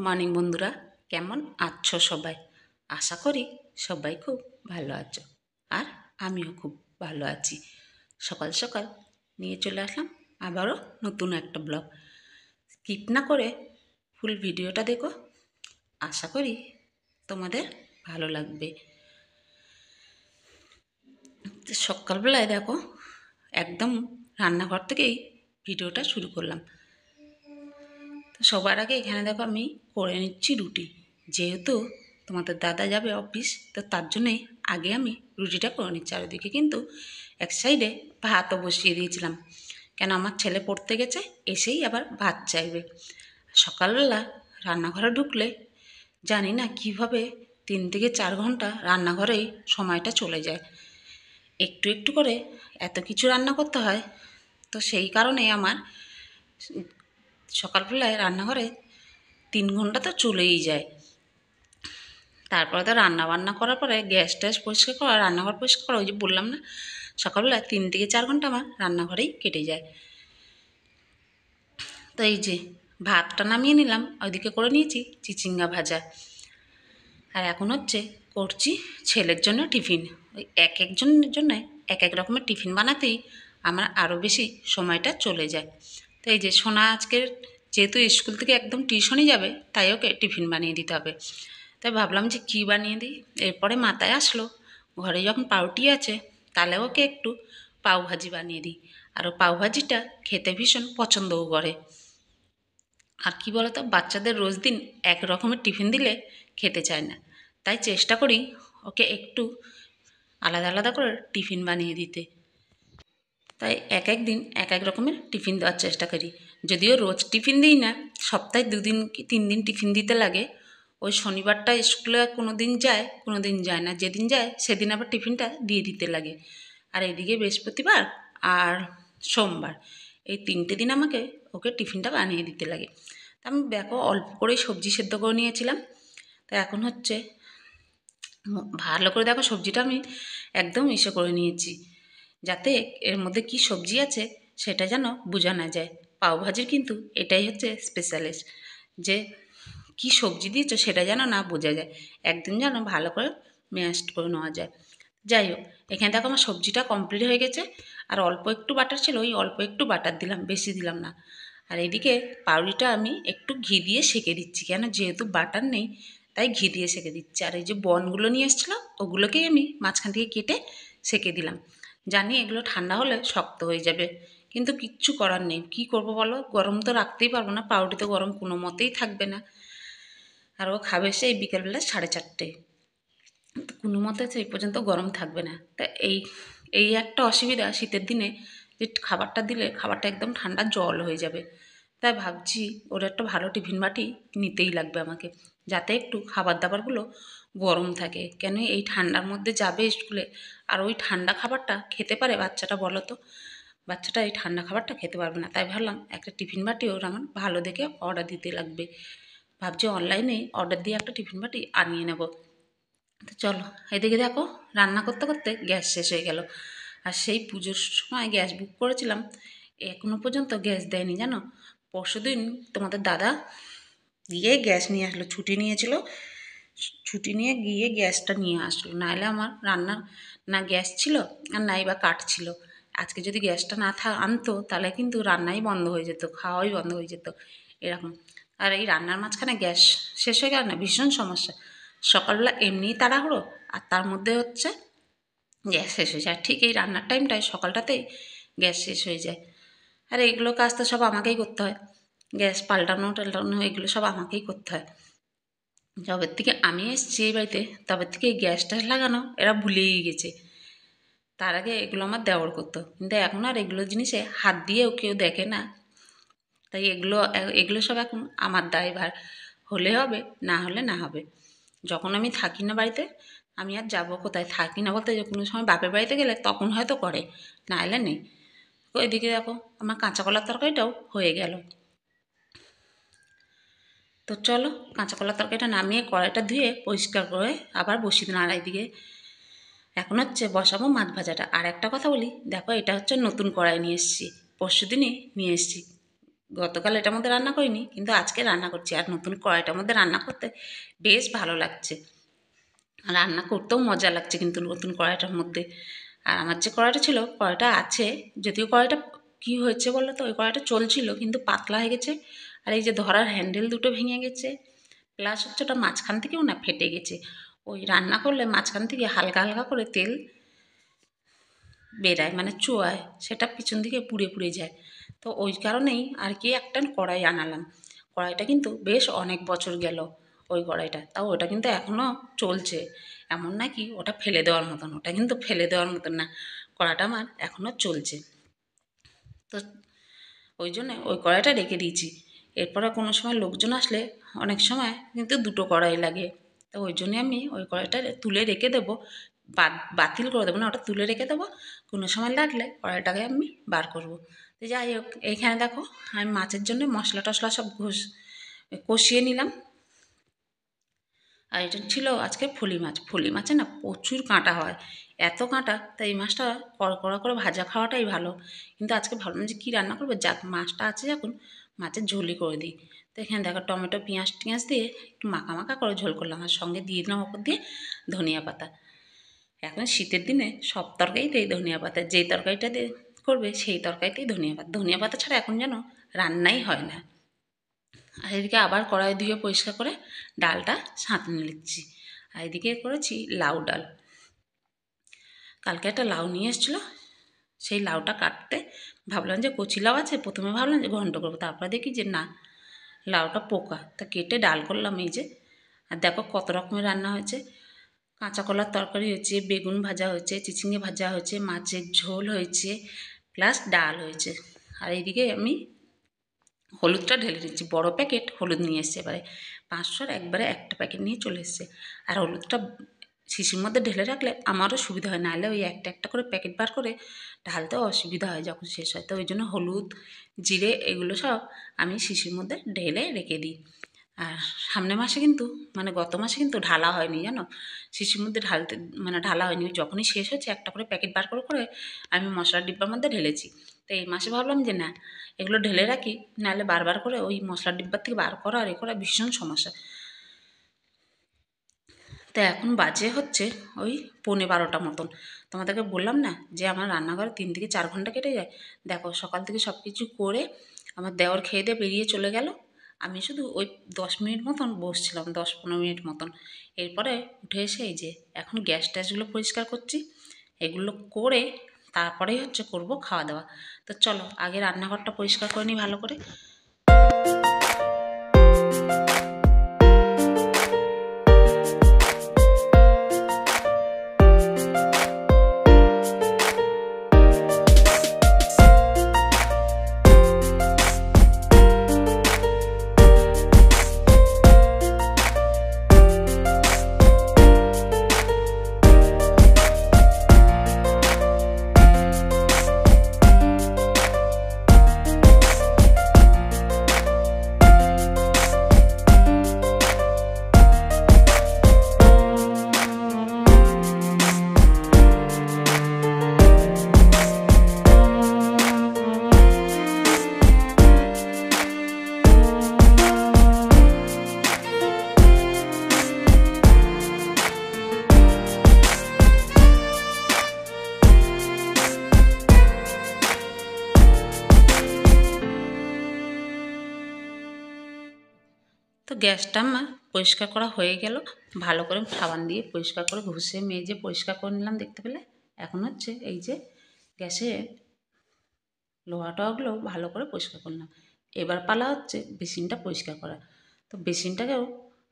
Morning বন্ধুরা, কেমন আছো সবাই? আশা করি সবাই খুব ভালো আছো, আর আমিও খুব ভালো আছি। সকাল সকাল নিয়ে চলে আসলাম আবারও নতুন একটা ব্লগ। স্কিপ না করে ফুল ভিডিওটা দেখো, আশা করি তোমাদের ভালো লাগবে। সকালবেলায় দেখো, একদম রান্নাঘর থেকেই ভিডিওটা শুরু করলাম। তো সবার আগে এখানে দেখো আমি করে নিচ্ছি রুটি। যেহেতু তোমাদের দাদা যাবে অফিস, তো তার জন্যই আগে আমি রুটিটা করে নিচ্ছি। আর ওদিকে কিন্তু এক সাইডে ভাতও বসিয়ে দিয়েছিলাম, কেন আমার ছেলে পড়তে গেছে, এসেই আবার ভাত চাইবে। সকালবেলা রান্নাঘরে ঢুকলে জানি না কিভাবে 3 থেকে 4 ঘন্টা রান্নাঘরেই সময়টা চলে যায়। একটু একটু করে এত কিছু রান্না করতে হয়, তো সেই কারণে আমার সকালবেলায় রান্নাঘরে 3 ঘন্টা তো চলেই যায়। তারপরে তো রান্না বান্না করার পরে গ্যাস ট্যাস পরিষ্কার করা, রান্নাঘর পরিষ্কার করা, ওই যে বললাম না, সকালবেলা 3 থেকে 4 ঘন্টা আমার রান্নাঘরেই কেটে যায়। তো এই যে ভাতটা নামিয়ে নিলাম, ওইদিকে করে নিয়েছি চিচিঙ্গা ভাজা। আর এখন হচ্ছে করছি ছেলের জন্য টিফিন। ওই এক একজনের জন্য এক এক রকমের টিফিন বানাতেই আমার আরও বেশি সময়টা চলে যায়। তো এই যে সোনা আজকের যেহেতু স্কুল থেকে একদম টিউশনই যাবে, তাই ওকে টিফিন বানিয়ে দিতে হবে। তাই ভাবলাম যে কী বানিয়ে দিই। এরপরে মাথায় আসলো, ঘরে যখন পাউরুটি আছে, তাহলে ওকে একটু পাউভাজি বানিয়ে দিই। আর ও পাউভাজিটা খেতে ভীষণ পছন্দও করে। আর কি বলতো, বাচ্চাদের রোজ দিন এক রকমের টিফিন দিলে খেতে চায় না, তাই চেষ্টা করি ওকে একটু আলাদা আলাদা করে টিফিন বানিয়ে দিতে। তাই এক এক দিন এক এক রকমের টিফিন দেওয়ার চেষ্টা করি। যদিও রোজ টিফিন দিই না, সপ্তাহে 2 দিন কি 3 দিন টিফিন দিতে লাগে। ওই শনিবারটা স্কুলে কোনো দিন যায়, কোনো দিন যায় না, যেদিন যায় সেদিন আবার টিফিনটা দিয়ে দিতে লাগে। আর এদিকে বৃহস্পতিবার আর সোমবার, এই 3টে দিন আমাকে ওকে টিফিনটা বানিয়ে দিতে লাগে। তা আমি দেখো অল্প করেই সবজি সেদ্ধ করে নিয়েছিলাম। তা এখন হচ্ছে ভালো করে দেখো সবজিটা আমি একদম ইসে করে নিয়েছি, যাতে এর মধ্যে কি সবজি আছে সেটা যেন বোঝা না যায়। পাওভাজির কিন্তু এটাই হচ্ছে স্পেশালিস্ট, যে কি সবজি দিয়েছো সেটা যেন না বোঝা যায়, একদম যেন ভালো করে ম্যাশড করে নেওয়া যায়। যাই হোক, এখানে দেখো আমার সবজিটা কমপ্লিট হয়ে গেছে। আর অল্প একটু বাটার ছিল, ওই অল্প একটু বাটার দিলাম, বেশি দিলাম না। আর এদিকে পাউরুটিটা আমি একটু ঘি দিয়ে সেঁকে দিচ্ছি, কেন যেহেতু বাটার নেই তাই ঘি দিয়ে সেঁকে দিচ্ছি। আর এই যে বনগুলো নিয়ে এসেছিলাম, ওগুলোকেই আমি মাঝখান থেকে কেটে সেঁকে দিলাম। জানি এগুলো ঠান্ডা হলে শক্ত হয়ে যাবে, কিন্তু কিচ্ছু করার নেই। কি করব বলো, গরম তো রাখতেই পারবো না, পাউরুটি তো গরম কোনো মতেই থাকবে না। আর ও খাবে সেই বিকেলবেলা 4:30, তো কোনো মতে সেই পর্যন্ত গরম থাকবে না। তা এই এই একটা অসুবিধা শীতের দিনে, যে খাবারটা দিলে খাবারটা একদম ঠান্ডা জল হয়ে যাবে। তাই ভাবছি ওর একটা ভালো টিফিন বাটি নিতেই লাগবে আমাকে, যাতে একটু খাবার দাবারগুলো গরম থাকে। কেন এই ঠান্ডার মধ্যে যাবে স্কুলে, আর ওই ঠান্ডা খাবারটা খেতে পারে বাচ্চাটা বলো তো? বাচ্চাটা এই ঠান্ডা খাবারটা খেতে পারবে না। তাই ভাবলাম একটা টিফিন বাটি ওর আমার ভালো দেখে অর্ডার দিতে লাগবে। ভাবছি অনলাইনে অর্ডার দিয়ে একটা টিফিন বাটি আনিয়ে নেব। তো চলো, এদিকে দেখো রান্না করতে করতে গ্যাস শেষ হয়ে গেল। আর সেই পুজোর সময় গ্যাস বুক করেছিলাম, এখনও পর্যন্ত গ্যাস দেয়নি জানো। পরশুদিন তোমাদের দাদা গিয়ে গ্যাস নিয়ে আসলো, ছুটি নিয়েছিল, ছুটি নিয়ে গিয়ে গ্যাসটা নিয়ে আসলো। নাহলে আমার রান্নার না গ্যাস ছিল, আর নাই বা কাঠ ছিল। আজকে যদি গ্যাসটা না আনতো, তাহলে কিন্তু রান্নাই বন্ধ হয়ে যেত, খাওয়াই বন্ধ হয়ে যেত এরকম। আর এই রান্নার মাঝখানে গ্যাস শেষ হয়ে গেল না, ভীষণ সমস্যা। সকালবেলা এমনিই তাড়াহুড়ো, আর তার মধ্যে হচ্ছে গ্যাস শেষ হয়ে যায়। ঠিক এই রান্নার টাইমটায় সকালটাতেই গ্যাস শেষ হয়ে যায়। আর এইগুলো কাজ তো সব আমাকেই করতে হয়, গ্যাস পাল্টানো টাল্টানো এগুলো সব আমাকেই করতে হয়। যবের থেকে আমি এসেছি এই বাড়িতে, তবে থেকে এই গ্যাস ট্যাস লাগানো এরা ভুলেই গেছে। তার আগে এগুলো আমার দেওর করতো, কিন্তু এখন আর এগুলো জিনিসে হাত দিয়েও কেউ দেখে না। তাই এগুলো এগুলো সব এখন আমার দায়ভার, হলে হবে, না হলে না হবে। যখন আমি থাকি না বাড়িতে, আমি আর যাবো কোথায়? থাকি না বলতে যে কোনো সময় বাপের বাড়িতে গেলে তখন হয়তো করে, না এলে নেই। ওইদিকে দেখো আমার কাঁচা কলার তরকারিটাও হয়ে গেল। তো চলো কাঁচা কলার তরকারিটা নামিয়ে কড়াইটা ধুয়ে পরিষ্কার করে আবার বসিয়ে দিন। আর এইদিকে এখন হচ্ছে বসাবো মাছ ভাজাটা। আর একটা কথা বলি, দেখো এটা হচ্ছে নতুন কড়াই নিয়ে এসেছি, পরশুদিনই নিয়ে এসেছি। গতকাল এটার মধ্যে রান্না করিনি, কিন্তু আজকে রান্না করছি। আর নতুন কড়াইটার মধ্যে রান্না করতে বেশ ভালো লাগছে, রান্না করতেও মজা লাগছে কিন্তু নতুন কড়াইটার মধ্যে। আর আমার যে কড়াইটা ছিল, কড়াইটা আছে, যদিও কড়াইটা কী হয়েছে বলো তো, ওই কড়াইটা চলছিল কিন্তু পাতলা হয়ে গেছে। আর এই যে ধরার হ্যান্ডেল দুটো ভেঙে গেছে, প্লাস হচ্ছে ওটা মাঝখান থেকেও না ফেটে গেছে। ওই রান্না করলে মাঝখান থেকে হালকা হালকা করে তেল বেরায়, মানে চুয়ায়, সেটা পিছন দিকে পুড়ে পুড়ে যায়। তো ওই কারণেই আর কি একটা কড়াই আনালাম। কড়াইটা কিন্তু বেশ অনেক বছর গেল ওই কড়াইটা, তাও ওটা কিন্তু এখনও চলছে। এমন না কি ওটা ফেলে দেওয়ার মতন, ওটা কিন্তু ফেলে দেওয়ার মতন না, কড়াটা আমার এখনও চলছে। তো ওই জন্যে ওই কড়াইটা রেখে দিয়েছি। এরপরে কোনো সময় লোকজন আসলে অনেক সময় কিন্তু দুটো কড়াই লাগে, তো ওই জন্যে আমি ওই কড়াইটা তুলে রেখে দেবো, বাতিল করে দেবো না, ওটা তুলে রেখে দেবো। কোনো সময় লাগলে কড়াইটাকে আমি বার করব। তো যাই হোক, এইখানে দেখো আমি মাছের জন্য মশলা টশলা সব কষিয়ে নিলাম। আর এটা ছিল আজকে ফলি মাছ। ফলি মাছে না প্রচুর কাঁটা হয়, এত কাঁটা, তাই এই মাছটা কড়কড়া করে ভাজা খাওয়াটাই ভালো। কিন্তু আজকে ভাবলাম যে কী রান্না করবো, যাক মাছটা আছে যখন মাছের ঝোলই করে দিই। তো এখানে দেখো টমেটো পেঁয়াজ টিয়াজ দিয়ে একটু মাখা মাখা করে ঝোল করলাম, আর সঙ্গে দিয়ে দিলাম ওপর দিয়ে ধনিয়া পাতা। এখন শীতের দিনে সব তরকারিতেই ধনিয়া পাতা, যেই তরকারিটা দিয়ে করবে সেই তরকারিতেই ধনিয়া পাতা, ধনিয়া পাতা ছাড়া এখন যেন রান্নাই হয় না। আর এদিকে আবার কড়াই ধুয়ে পরিষ্কার করে ডালটা ছাঁকনি নিচ্ছি। আর এদিকে করেছি লাউ ডাল। কালকে একটা লাউ নিয়ে এসেছিলো, সেই লাউটা কাটতে ভাবলাম যে কচি লাউ আছে, প্রথমে ভাবলাম যে ঘন্ট করবো, তারপরে দেখি যে না, লাউটা পোকা, তা কেটে ডাল করলাম এই যে। আর দেখো কত রকমের রান্না হয়েছে, কাঁচা কলার তরকারি হয়েছে, বেগুন ভাজা হয়েছে, চিচিঙে ভাজা হয়েছে, মাছের ঝোল হয়েছে, প্লাস ডাল হয়েছে। আর এইদিকে আমি হলুদটা ঢেলে নিচ্ছি, বড় প্যাকেট হলুদ নিয়ে এসছে, এবারে 500-র একবারে একটা প্যাকেট নিয়ে চলে এসছে। আর হলুদটা শিশির মধ্যে ঢেলে রাখলে আমারও সুবিধা হয়, নাহলে ওই একটা একটা করে প্যাকেট বার করে ঢালতেও অসুবিধা হয় যখন শেষ হয়। তো ওই জন্য হলুদ জিরে এগুলো সব আমি শিশির মধ্যে ঢেলে রেখে দিই। আর সামনের মাসে কিন্তু, মানে গত মাসে কিন্তু ঢালা হয়নি জানো, শিশির মধ্যে ঢালতে মানে ঢালা হয়নি, যখনই শেষ হচ্ছে একটা করে প্যাকেট বার করে করে আমি মশলার ডিব্বার মধ্যে ঢেলেছি। তো এই মাসে ভাবলাম যে না, এগুলো ঢেলে রাখি, নাহলে বারবার করে ওই মশলার ডিব্বার থেকে বার করা আর এ করা ভীষণ সমস্যা। তো এখন বাজে হচ্ছে ওই 11:15 মতন। তোমাদেরকে বললাম না যে আমার রান্নাঘরে 3 থেকে 4 ঘন্টা কেটে যায়। দেখো সকাল থেকে সব কিছু করে আমার দেওর খেয়ে দিয়ে বেরিয়ে চলে গেল, আমি শুধু ওই 10 মিনিট মতন বসছিলাম, 10-15 মিনিট মতন। এরপরে উঠে এসে এই যে এখন গ্যাস ট্যাসগুলো পরিষ্কার করছি, এগুলো করে তারপরেই হচ্ছে করব খাওয়া দাওয়া। তো চলো আগে রান্নাঘরটা পরিষ্কার করে নিই ভালো করে। তো গ্যাসটা আমার পরিষ্কার করা হয়ে গেল, ভালো করে সাবান দিয়ে পরিষ্কার করে ঘষে মেজে পরিষ্কার করে নিলাম দেখতে পেলে। এখন হচ্ছে এই যে গ্যাসে লোহা টোহাগুলো ভালো করে পরিষ্কার করলাম। এবার পালা হচ্ছে বেসিনটা পরিষ্কার করা। তো বেসিনটাকেও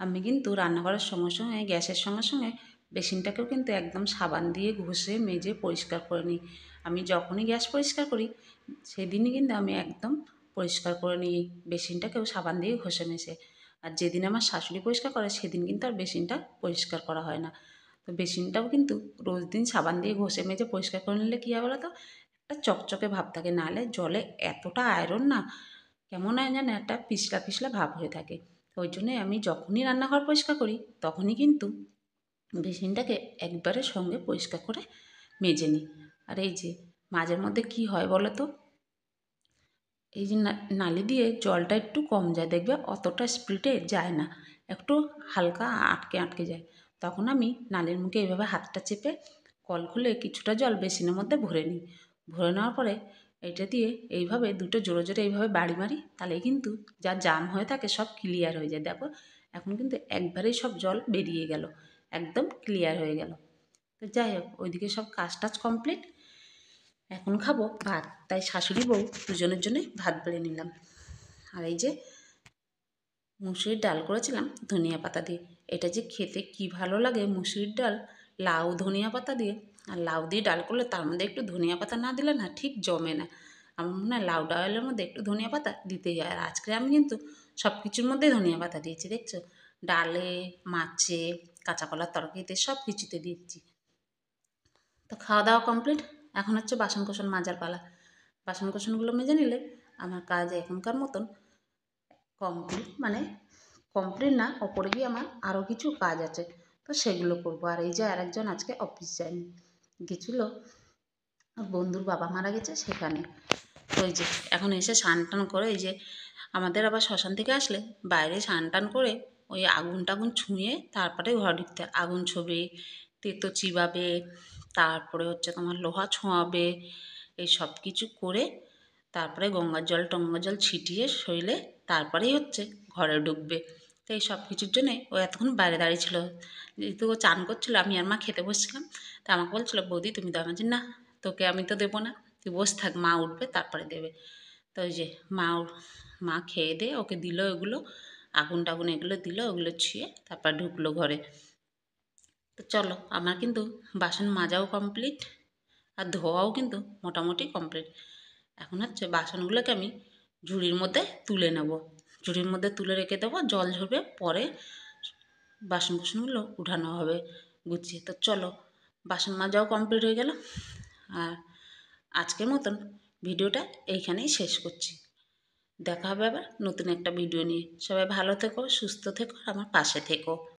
আমি কিন্তু রান্না করার সঙ্গে সঙ্গে গ্যাসের সঙ্গে সঙ্গে বেসিনটাকেও কিন্তু একদম সাবান দিয়ে ঘষে মেজে পরিষ্কার করে নিই। আমি যখনই গ্যাস পরিষ্কার করি সেদিনই কিন্তু আমি একদম পরিষ্কার করে নিই বেসিনটাকেও সাবান দিয়ে ঘষে মেজে। আর যেদিন আমার শাশুড়ি পরিষ্কার করে সেদিন কিন্তু আর বেসিনটা পরিষ্কার করা হয় না। তো বেসিনটাও কিন্তু রোজ দিন সাবান দিয়ে ঘষে মেজে পরিষ্কার করে নিলে কী হয় বলো তো, একটা চকচকে ভাব থাকে, নাহলে জলে এতটা আয়রন না, কেমন হয় যেন একটা পিছলা পিছলা ভাব হয়ে থাকে। তো ওই জন্যই আমি যখনই রান্নাঘর পরিষ্কার করি তখনই কিন্তু বেসিনটাকে একবারে সঙ্গে পরিষ্কার করে মেজে নিই। আর এই যে মাঝের মধ্যে কি হয় বলো তো, এই যে নালি দিয়ে জলটা একটু কম যায়, দেখবে অতটা স্পিডে যায় না, একটু হালকা আটকে আটকে যায়। তখন আমি নালির মুখে এইভাবে হাতটা চেপে কল খুলে কিছুটা জল বেসিনের মধ্যে ভরে নিই। ভরে নেওয়ার পরে এইটা দিয়ে এইভাবে দুটো জোরে জোরে এইভাবে বাড়ি মারি, তাহলে কিন্তু যা জাম হয়ে থাকে সব ক্লিয়ার হয়ে যায়। দেখো এখন কিন্তু একবারেই সব জল বেরিয়ে গেল, একদম ক্লিয়ার হয়ে গেল। তো যাই হোক, ওইদিকে সব কাজ টাজ কমপ্লিট। এখন খাবো ভাত, তাই শাশুড়ি বউ দুজনের জন্যে ভাত বেড়ে নিলাম। আর এই যে মুসুরির ডাল করেছিলাম ধনিয়া পাতা দিয়ে, এটা যে খেতে কি ভালো লাগে মুসুরির ডাল লাউ ধনিয়া পাতা দিয়ে। আর লাউ দিয়ে ডাল করলে তার মধ্যে একটু ধনিয়া পাতা না দিলে না ঠিক জমে না। আমার মনে হয় লাউ ডালের মধ্যে একটু ধনিয়া পাতা দিতেই হয়। আর আজকে আমি কিন্তু সব কিছুর মধ্যেই ধনিয়া পাতা দিয়েছি, দেখছো, ডালে, মাছে, কাঁচা কলার তরকারিতে সব কিছুতে দিচ্ছি। তো খাওয়া দাওয়া কমপ্লিট, এখন হচ্ছে বাসন কোসন মাজার পালা। বাসন কোসনগুলো মেজে নিলে আমার কাজ এখনকার মতন কমপ্লিট, মানে কমপ্লিট না, ওপরে গিয়ে আমার আরও কিছু কাজ আছে, তো সেগুলো করবো। আর এই যে আরেকজন আজকে অফিস যায়নি, গেছিলো বন্ধুর বাবা মারা গেছে সেখানে। তো ওই যে এখন এসে স্নান টান করে, এই যে আমাদের আবার শ্মশান থেকে আসলে বাইরে স্নান টান করে ওই আগুন টাগুন ছুঁয়ে তারপরে ঘর ঢুকতে, আগুন ছোবে, তেতো চিবাবে, তারপরে হচ্ছে তোমার লোহা ছোঁয়াবে, এই সব কিছু করে তারপরে গঙ্গার জল টঙ্গার জল ছিটিয়ে শরীরে তারপরেই হচ্ছে ঘরে ঢুকবে। তো এই সব কিছুর জন্যে ও এতক্ষণ বাইরে দাঁড়িয়ে ছিল। যেহেতু ও চান করছিলো, আমি আর মা খেতে বসছিলাম, তা আমাকে বলছিলো বৌদি তুমি দাও। আমি বলছি না, তোকে আমি তো দেবো না, তুই বসে থাক, মা উঠবে তারপরে দেবে। তো ওই যে মা খেয়ে দিয়ে ওকে দিল এগুলো, আগুন টাগুন এগুলো দিল, ওগুলো ছুঁয়ে তারপর ঢুকলো ঘরে। তো চলো, আমার কিন্তু বাসন মাজাও কমপ্লিট আর ধোয়াও কিন্তু মোটামুটি কমপ্লিট। এখন হচ্ছে বাসনগুলোকে আমি ঝুড়ির মধ্যে তুলে নেব, ঝুড়ির মধ্যে তুলে রেখে দেবো, জল ঝরবে পরে বাসন কুসনগুলো উঠানো হবে গুছিয়ে। তো চলো, বাসন মাজাও কমপ্লিট হয়ে গেল। আর আজকের মতন ভিডিওটা এইখানেই শেষ করছি। দেখা হবে আবার নতুন একটা ভিডিও নিয়ে। সবাই ভালো থেকো, সুস্থ থেকো, আমার পাশে থেকো।